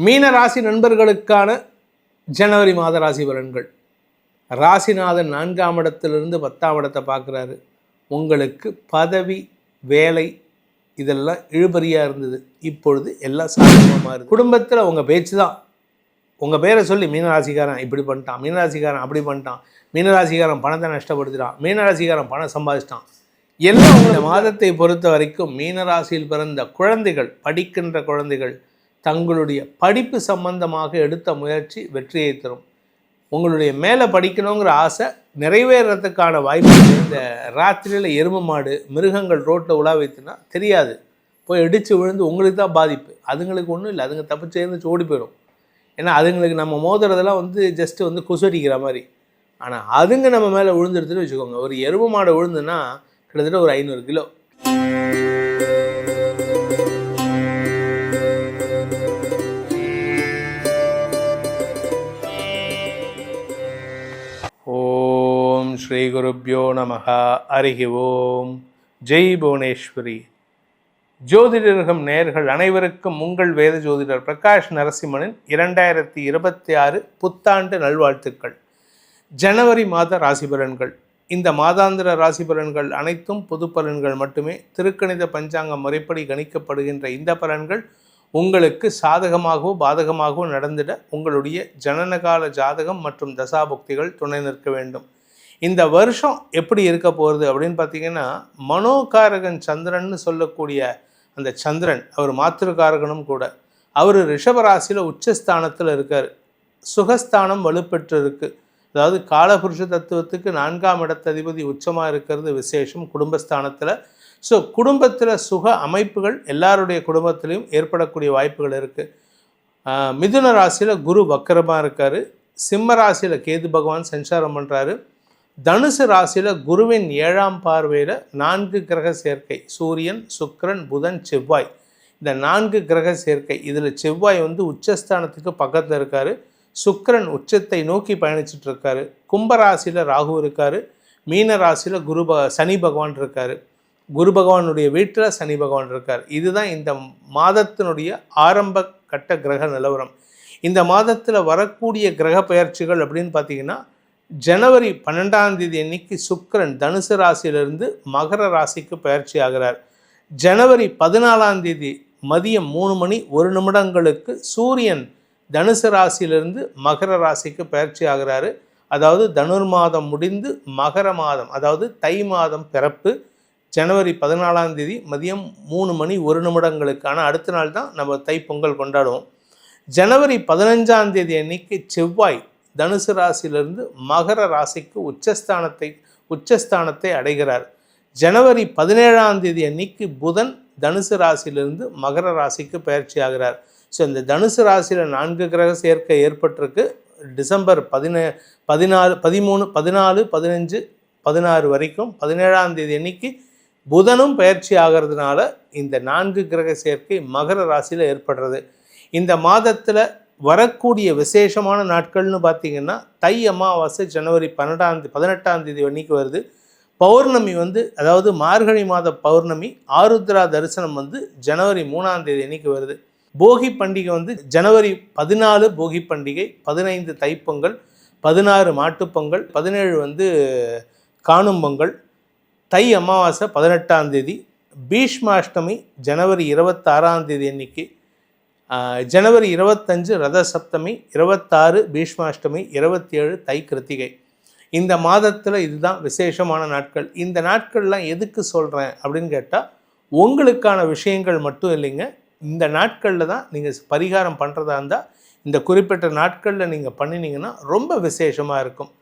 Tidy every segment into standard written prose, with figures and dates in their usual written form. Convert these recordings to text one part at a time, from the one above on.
மீன ராசி நண்பர்களுக்கான ஜனவரி மாத ராசி பலன்கள். ராசிநாதன் 4ஆம் இடத்திலிருந்து 10ஆம் இடத்தை பார்க்குறாரு. உங்களுக்கு பதவி, வேலை இதெல்லாம் இழுபறியாக இருந்தது. இப்பொழுது எல்லாம் சாதகமாக மாறுது. குடும்பத்தில் உங்கள் பேச்சு தான். உங்கள் பேரை சொல்லி மீனராசிக்காரன் இப்படி பண்ணிட்டான், மீனராசிக்காரன் அப்படி பண்ணிட்டான், மீனராசிக்காரன் பணத்தை நஷ்டப்படுத்திட்டான், மீனராசிக்காரன் பணம் சம்பாதிச்சிட்டான். எல்லாம் இந்த மாதத்தை பொறுத்த வரைக்கும் மீனராசியில் பிறந்த குழந்தைகள், படிக்கின்ற குழந்தைகள் தங்களுடைய படிப்பு சம்பந்தமாக எடுத்த முயற்சி வெற்றியை தரும். உங்களுடைய மேலே படிக்கணுங்கிற ஆசை நிறைவேறத்துக்கான வாய்ப்பு. இந்த ராத்திரியில் எருமை மாடு, மிருகங்கள் ரோட்டில் உலா வைத்துனா தெரியாது, போய் இடித்து விழுந்து உங்களுக்கு தான் பாதிப்பு. அதுங்களுக்கு ஒன்றும் இல்லை, அதுங்க தப்பு சேர்ந்து ஓடி போயிடும். ஏன்னா அதுங்களுக்கு நம்ம மோதுறதெல்லாம் ஜஸ்ட்டு குசடிக்கிற மாதிரி. ஆனால் அதுங்க நம்ம மேலே விழுந்துடுதுன்னு வச்சுக்கோங்க. ஒரு எருமை மாடு விழுந்துன்னா கிட்டத்தட்ட ஒரு 500 கிலோ. ஓம் ஸ்ரீ குருப்யோ நமஹ. ஹரிஹி ஓம். ஜெய் புவனேஸ்வரி. ஜோதிடர்கள் நேயர்கள் அனைவருக்கும் உங்கள் வேத ஜோதிடர் பிரகாஷ் நரசிம்மனின் 2026 புத்தாண்டு நல்வாழ்த்துக்கள். ஜனவரி மாத ராசி பலன்கள். இந்த மாதாந்திர ராசி பலன்கள் அனைத்தும் பொது பலன்கள் மட்டுமே. திருக்கணித பஞ்சாங்க முறைப்படி கணிக்கப்படுகின்ற இந்த பலன்கள் உங்களுக்கு சாதகமாகவோ பாதகமாகவோ நடந்திட உங்களுடைய ஜனனகால ஜாதகம் மற்றும் தசாபுக்திகள் துணை நிற்க வேண்டும். இந்த வருஷம் எப்படி இருக்க போகிறது அப்படின்னு பார்த்தீங்கன்னா, மனோகாரகன் சந்திரன்னு சொல்லக்கூடிய அந்த சந்திரன், அவர் மாத்திருக்காரகனும் கூட. அவர் ரிஷபராசியில் உச்சஸ்தானத்தில் இருக்கார். சுகஸ்தானம் வலுப்பெற்று இருக்குது. அதாவது காலபுருஷ தத்துவத்துக்கு 4ஆம் இடத்ததிபதி உச்சமாக இருக்கிறது விசேஷம் குடும்பஸ்தானத்தில். ஸோ குடும்பத்தில் சுக அமைப்புகள் எல்லாருடைய குடும்பத்திலையும் ஏற்படக்கூடிய வாய்ப்புகள் இருக்குது. மிதுன ராசியில் குரு வக்கரமாக இருக்கார். சிம்ம ராசியில் கேது பகவான் சஞ்சாரம் பண்ணுறாரு. தனுசு ராசியில் குருவின் 7ஆம் பார்வையில் 4 கிரக சேர்க்கை, சூரியன், சுக்கிரன், புதன், செவ்வாய். இந்த 4 கிரக சேர்க்கை. இதில் செவ்வாய் உச்சஸ்தானத்துக்கு பக்கத்தில் இருக்கார். சுக்கிரன் உச்சத்தை நோக்கி பயணிச்சுட்டு இருக்காரு. கும்பராசியில் ராகு இருக்கார். மீன ராசியில் சனி பகவான் இருக்கார். குரு பகவானுடைய வீட்டில் சனி பகவான் இருக்கார். இதுதான் இந்த மாதத்தினுடைய ஆரம்ப கட்ட கிரக நிலவரம். இந்த மாதத்தில் வரக்கூடிய கிரக பெயர்ச்சிகள் அப்படின்னு பார்த்தீங்கன்னா, ஜனவரி 12ஆம் தேதி அன்னைக்கு சுக்கிரன் தனுசு ராசியிலிருந்து மகர ராசிக்கு பயிற்சி ஆகிறார். ஜனவரி 14ஆம் தேதி மதியம் 3:01 சூரியன் தனுசு ராசியிலிருந்து மகர ராசிக்கு பயிற்சி ஆகிறாரு. அதாவது தனுர் மாதம் முடிந்து மகர மாதம், அதாவது தை மாதம் பிறப்பு. ஜனவரி 14ஆம் தேதி மதியம் 3:01 அடுத்த நாள் தான் நம்ம தைப்பொங்கல் கொண்டாடுவோம். ஜனவரி 15ஆம் தேதி அன்னைக்கு செவ்வாய் தனுசு ராசியிலிருந்து மகர ராசிக்கு உச்சஸ்தானத்தை அடைகிறார். ஜனவரி 17ஆம் தேதி அன்னைக்கு புதன் தனுசு ராசியிலிருந்து மகர ராசிக்கு பயிற்சி ஆகிறார். ஸோ இந்த தனுசு ராசியில் 4 கிரக சேர்க்கை ஏற்பட்டிருக்கு. டிசம்பர் 14, 15, 16 வரைக்கும். 17ஆம் தேதி அன்னைக்கு புதனும் பயிற்சி ஆகிறதுனால இந்த 4 கிரக சேர்க்கை மகர ராசியில் ஏற்படுறது. இந்த மாதத்தில் வரக்கூடிய விசேஷமான நாட்கள்னு பார்த்திங்கன்னா, தை அமாவாசை ஜனவரி 18ஆம் தேதி அன்னைக்கு வருது. பௌர்ணமி அதாவது மார்கழி மாத பௌர்ணமி, ஆருத்ரா தரிசனம் ஜனவரி 3ஆம் தேதி அன்னைக்கு வருது. போகி பண்டிகை ஜனவரி 14 போகி பண்டிகை, 15 தைப்பொங்கல், 16 மாட்டுப்பொங்கல், 17 காணும் பொங்கல். தை அமாவாசை 18ஆம் தேதி. பீஷ்மாஷ்டமி ஜனவரி 26ஆம் தேதி அன்னைக்கு. ஜனவரி 25 ரத சப்தமி, 26 பீஷ்மாஷ்டமி, 27 தை கிருத்திகை. இந்த மாதத்தில் இதுதான் விசேஷமான நாட்கள். இந்த நாட்கள்லாம் எதுக்கு சொல்கிறேன் அப்படின்னு கேட்டால், உங்களுக்கான விஷயங்கள் மட்டும் இல்லைங்க. இந்த நாட்களில் தான் நீங்கள் பரிகாரம் பண்ணுறதா இருந்தால் இந்த குறிப்பிட்ட நாட்களில் நீங்கள் பண்ணினீங்கன்னா ரொம்ப விசேஷமாக இருக்கும்.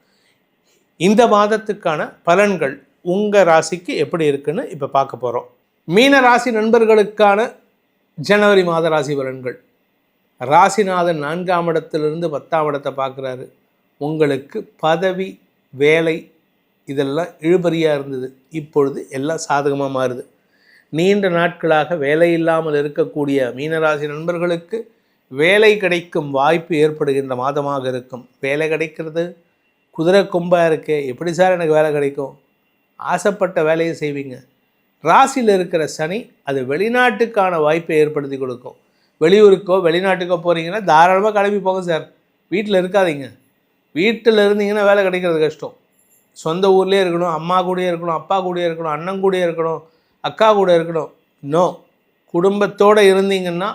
இந்த மாதத்துக்கான பலன்கள் உங்கள் ராசிக்கு எப்படி இருக்குன்னு இப்போ பார்க்க போகிறோம். மீன ராசி நண்பர்களுக்கான ஜனவரி மாத ராசி பலன்கள். ராசிநாதன் 4ஆம் இடத்திலிருந்து 10ஆம் இடத்தை பார்க்குறாரு. உங்களுக்கு பதவி, வேலை இதெல்லாம் இழுபறியாக இருந்தது. இப்பொழுது எல்லாம் சாதகமாக மாறுது. நீண்ட நாட்களாக வேலை இல்லாமல் இருக்கக்கூடிய மீனராசி நண்பர்களுக்கு வேலை கிடைக்கும் வாய்ப்பு ஏற்படுகின்ற மாதமாக இருக்கும். வேலை கிடைக்கிறது குதிரை கொம்பாக இருக்கே, எப்படி சார் எனக்கு வேலை கிடைக்கும்? ஆசைப்பட்ட வேலையை செய்வீங்க. ராசியில் இருக்கிற சனி அது வெளிநாட்டுக்கான வாய்ப்பை ஏற்படுத்தி கொடுக்கும். வெளியூருக்கோ வெளிநாட்டுக்கோ போகிறீங்கன்னா தாராளமாக கிளம்பி போங்க சார். வீட்டில் இருக்காதீங்க. வீட்டில் இருந்தீங்கன்னா வேலை கிடைக்கிறது கஷ்டம். சொந்த ஊர்லேயே இருக்கணும், அம்மா கூடயே இருக்கணும், அப்பா கூடயே இருக்கணும், அண்ணன் கூடயே இருக்கணும், அக்கா கூட இருக்கணும். நோ, குடும்பத்தோடு இருந்தீங்கன்னா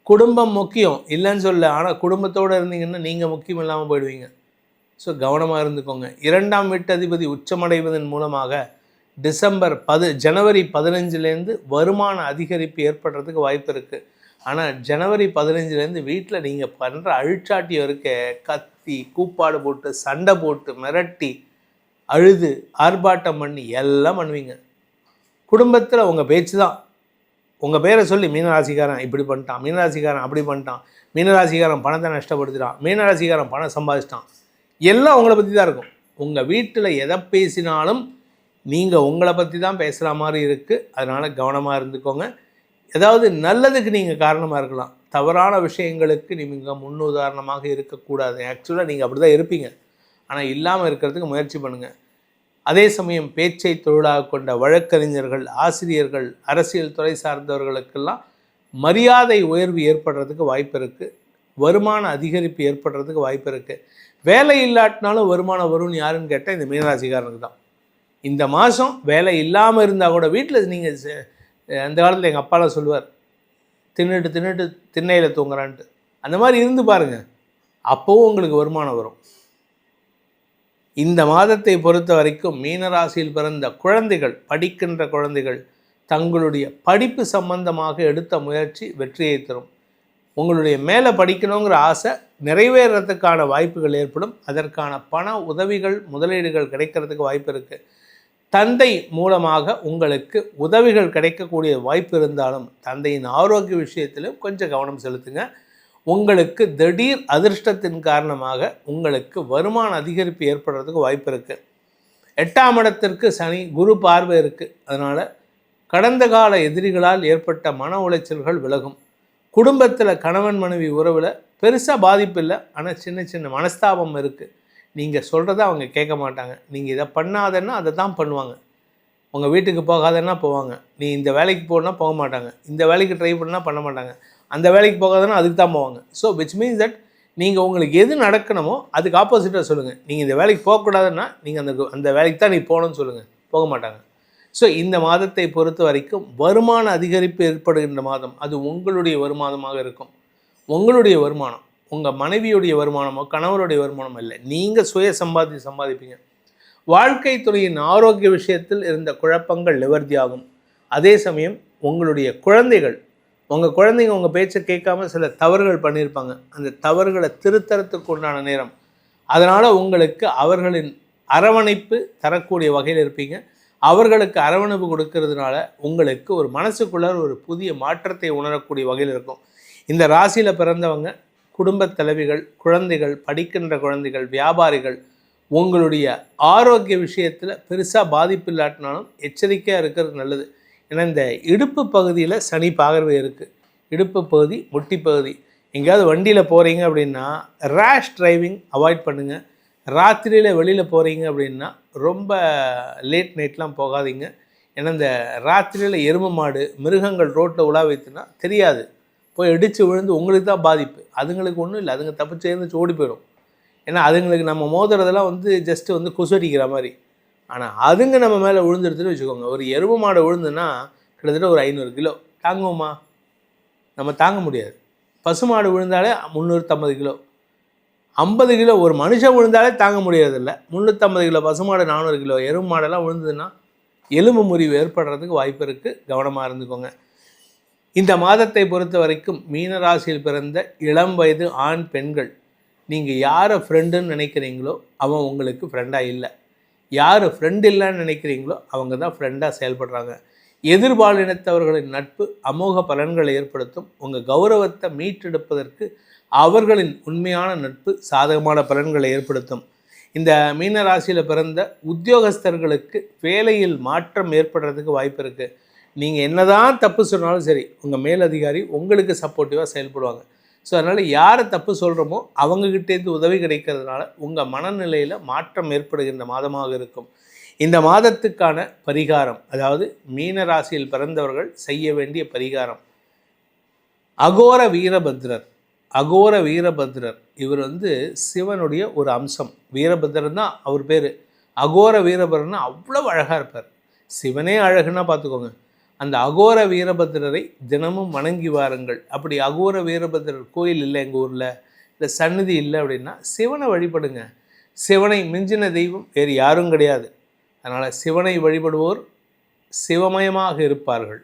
குடும்பம் முக்கியம் இல்லைன்னு சொல்ல. ஆனால் குடும்பத்தோடு இருந்தீங்கன்னா நீங்கள் முக்கியம் இல்லாமல் போயிடுவீங்க. ஸோ கவனமாக இருந்துக்கோங்க. 2ஆம் வீட்டு அதிபதி உச்சமடைவதன் மூலமாக ஜனவரி 15லேருந்து வருமான அதிகரிப்பு ஏற்படுறதுக்கு வாய்ப்பு இருக்குது. ஆனால் ஜனவரி 15லேருந்து வீட்டில் நீங்கள் பண்ணுற அழிச்சாட்டியம் இருக்க, கத்தி கூப்பாடு போட்டு சண்டை போட்டு மிரட்டி அழுது ஆர்ப்பாட்டம் பண்ணி எல்லாம் பண்ணுவீங்க. குடும்பத்தில் உங்கள் பேச்சு தான். உங்கள் பேரை சொல்லி மீனராசிக்காரன் இப்படி பண்ணிட்டான், மீனராசிக்காரன் அப்படி பண்ணிட்டான், மீனராசிக்காரன் பணத்தை நஷ்டப்படுத்திட்டான், மீனராசிக்காரன் பணம் சம்பாதிச்சிட்டான், எல்லாம் உங்களை பற்றி தான் இருக்கும். உங்கள் வீட்டில் எதை பேசினாலும் நீங்கள் உங்களை பற்றி தான் பேசுகிற மாதிரி இருக்குது. அதனால் கவனமாக இருந்துக்கோங்க. ஏதாவது நல்லதுக்கு நீங்கள் காரணமாக இருக்கலாம், தவறான விஷயங்களுக்கு நீங்கள் முன்னுதாரணமாக இருக்கக்கூடாது. ஆக்சுவலாக நீங்கள் அப்படி தான் இருப்பீங்க, ஆனால் இல்லாமல் இருக்கிறதுக்கு முயற்சி பண்ணுங்கள். அதே சமயம் பேச்சை தொழிலாக கொண்ட வழக்கறிஞர்கள், ஆசிரியர்கள், அரசியல் துறை சார்ந்தவர்களுக்கெல்லாம் மரியாதை உயர்வு ஏற்படுறதுக்கு வாய்ப்பு இருக்குது. வருமான அதிகரிப்பு ஏற்படுறதுக்கு வாய்ப்பு இருக்குது. வேலை இல்லாட்டினாலும் வருமானம் வரும்னு யாருன்னு கேட்டால் இந்த மீனராசிக்காரனுக்கு தான். இந்த மாதம் வேலை இல்லாமல் இருந்தால் கூட வீட்டில் நீங்கள் அந்த காலத்தில் எங்கள் அப்பாலாம் சொல்லுவார், தின்னுட்டு திண்ணையில் தூங்குறான்ட்டு. அந்த மாதிரி இருந்து பாருங்கள், அப்போவும் உங்களுக்கு வருமானம் வரும். இந்த மாதத்தை பொறுத்த வரைக்கும் மீனராசியில் பிறந்த குழந்தைகள், படிக்கின்ற குழந்தைகள் தங்களுடைய படிப்பு சம்பந்தமாக எடுத்த முயற்சி வெற்றியை தரும். உங்களுடைய மேலே படிக்கணுங்கிற ஆசை நிறைவேறத்துக்கான வாய்ப்புகள் ஏற்படும். அதற்கான பண உதவிகள், முதலீடுகள் கிடைக்கிறதுக்கு வாய்ப்பு இருக்குது. தந்தை மூலமாக உங்களுக்கு உதவிகள் கிடைக்கக்கூடிய வாய்ப்பு இருந்தாலும் தந்தையின் ஆரோக்கிய விஷயத்திலும் கொஞ்சம் கவனம் செலுத்துங்க. உங்களுக்கு திடீர் அதிர்ஷ்டத்தின் காரணமாக உங்களுக்கு வருமான அதிகரிப்பு ஏற்படுறதுக்கு வாய்ப்பு இருக்குது. 8ஆம் இடத்திற்கு சனி குரு பார்வை இருக்குது. அதனால் கடந்த கால எதிரிகளால் ஏற்பட்ட மன உளைச்சல்கள் விலகும். குடும்பத்தில் கணவன் மனைவி உறவில் பெருசாக பாதிப்பு இல்லை, ஆனால் சின்ன சின்ன மனஸ்தாபம் இருக்குது. நீங்கள் சொல்கிறத அவங்க கேட்க மாட்டாங்க. நீங்கள் இதை பண்ணாதன்னா அதை தான் பண்ணுவாங்க. உங்கள் வீட்டுக்கு போகாதன்னா போவாங்க. நீ இந்த வேலைக்கு போகணுன்னா போக மாட்டாங்க. இந்த வேலைக்கு ட்ரை பண்ணால் பண்ண மாட்டாங்க. அந்த வேலைக்கு போகாதன்னா அதுக்கு தான் போவாங்க. ஸோ விச் மீன்ஸ் தட் நீங்கள் உங்களுக்கு எது நடக்கணுமோ அதுக்கு ஆப்போசிட்டாக சொல்லுங்கள். நீங்கள் இந்த வேலைக்கு போகக்கூடாதுன்னா நீங்கள் அந்த வேலைக்கு தான் நீ போகணும்னு சொல்லுங்கள், போக மாட்டாங்க. ஸோ இந்த மாதத்தை பொறுத்த வரைக்கும் வருமான அதிகரிப்பு ஏற்படுகின்ற மாதம். அது உங்களுடைய வருமானமாக இருக்கும். உங்களுடைய வருமானம் உங்கள் மனைவியுடைய வருமானமோ கணவருடைய வருமானமோ இல்லை, நீங்கள் சம்பாதிப்பீங்க. வாழ்க்கை துறையின் ஆரோக்கிய விஷயத்தில் இருந்த குழப்பங்கள் நிவர்த்தியாகும். அதே சமயம் உங்களுடைய உங்கள் குழந்தைங்க உங்கள் பேச்சை கேட்காம சில தவறுகள் பண்ணியிருப்பாங்க. அந்த தவறுகளை திருத்தறத்துக்கு உண்டான நேரம். அதனால் உங்களுக்கு அவர்களின் அரவணைப்பு தரக்கூடிய வகையில் இருப்பீங்க. அவர்களுக்கு அரவணைப்பு கொடுக்கறதுனால உங்களுக்கு ஒரு மனசுக்குள்ள ஒரு புதிய மாற்றத்தை உணரக்கூடிய வகையில் இருக்கும். இந்த ராசியில் பிறந்தவங்க குடும்பத் தலைவிகள், குழந்தைகள், படிக்கின்ற குழந்தைகள், வியாபாரிகள் உங்களுடைய ஆரோக்கிய விஷயத்தில் பெருசாக பாதிப்பு இல்லாட்டினாலும் எச்சரிக்கையாக இருக்கிறது நல்லது. ஏன்னா இந்த இடுப்பு பகுதியில் சனி பார்வை இருக்குது. இடுப்பு பகுதி, முட்டி பகுதி. எங்கேயாவது வண்டியில் போகிறீங்க அப்படின்னா ரேஷ் டிரைவிங் அவாய்ட் பண்ணுங்கள். ராத்திரியில் வெளியில் போகிறீங்க அப்படின்னா ரொம்ப லேட் நைட்லாம் போகாதீங்க. ஏன்னா இந்த ராத்திரியில் எருமை மாடு, மிருகங்கள் ரோட்டில் உலா வைத்துனா தெரியாது, போய் இடித்து விழுந்து உங்களுக்கு தான் பாதிப்பு. அதுங்களுக்கு ஒன்றும் இல்லை, அதுங்க தப்பு சேர்ந்துச்சு ஓடி போயிடும். ஏன்னா அதுங்களுக்கு நம்ம மோதுறதெல்லாம் ஜஸ்ட்டு கொசடிக்கிற மாதிரி. ஆனால் அதுங்க நம்ம மேலே விழுந்துடுதுன்னு வச்சுக்கோங்க. ஒரு எருமை மாடு விழுந்துன்னா கிட்டத்தட்ட ஒரு 500 கிலோ தாங்குவோமா? நம்ம தாங்க முடியாது. பசுமாடு விழுந்தாலே 350 கிலோ, 50 கிலோ. ஒரு மனுஷன் விழுந்தாலே தாங்க முடியறதில்ல. 350 கிலோ பசுமாடு, 400 கிலோ எருமை மாடெல்லாம் விழுந்ததுன்னா எலும்பு முறிவு ஏற்படுறதுக்கு வாய்ப்பு இருக்குது. கவனமாக இருந்துக்கோங்க. இந்த மாதத்தை பொறுத்த வரைக்கும் மீனராசியில் பிறந்த இளம் வயது ஆண் பெண்கள், நீங்கள் யாரை ஃப்ரெண்டுன்னு நினைக்கிறீங்களோ அவன் உங்களுக்கு ஃப்ரெண்டாக இல்லை. யார் ஃப்ரெண்ட் இல்லைன்னு நினைக்கிறீங்களோ அவங்க தான் ஃப்ரெண்டாக செயல்படுறாங்க. எதிர்பாலினத்தவர்களின் நட்பு அமோக பலன்களை ஏற்படுத்தும். உங்கள் கௌரவத்தை மீட்டெடுப்பதற்கு அவர்களின் உண்மையான நட்பு சாதகமான பலன்களை ஏற்படுத்தும். இந்த மீனராசியில் பிறந்த உத்தியோகஸ்தர்களுக்கு வேலையில் மாற்றம் ஏற்படுறதுக்கு வாய்ப்பு இருக்குது. நீங்கள் என்னதான் தப்பு சொன்னாலும் சரி, உங்கள் மேலதிகாரி உங்களுக்கு சப்போர்ட்டிவாக செயல்படுவாங்க. ஸோ அதனால் யாரை தப்பு சொல்கிறோமோ அவங்கக்கிட்டேருந்து உதவி கிடைக்கிறதுனால உங்கள் மனநிலையில் மாற்றம் ஏற்படுகின்ற மாதமாக இருக்கும். இந்த மாதத்துக்கான பரிகாரம், அதாவது மீன ராசியில் பிறந்தவர்கள் செய்ய வேண்டிய பரிகாரம், அகோர வீரபத்ரர். அகோர வீரபத்ரர் இவர் வந்து சிவனுடைய ஒரு அம்சம். வீரபத்ரர் தான் அவர் பேர். அகோர வீரபத்ரர்னா அவ்வளவு அழகாக இருப்பார். சிவனே அழகுன்னா பார்த்துக்கோங்க. அந்த அகோர வீரபத்ரரை தினமும் வணங்கி வாருங்கள். அப்படி அகோர வீரபத்ரர் கோயில் இல்லை எங்கள் ஊரில், இல்லை சந்நிதி இல்லை அப்படின்னா சிவனை வழிபடுங்க. சிவனை மிஞ்சின தெய்வம் வேறு யாரும் கிடையாது. அதனால் சிவனை வழிபடுவோர் சிவமயமாக இருப்பார்கள்.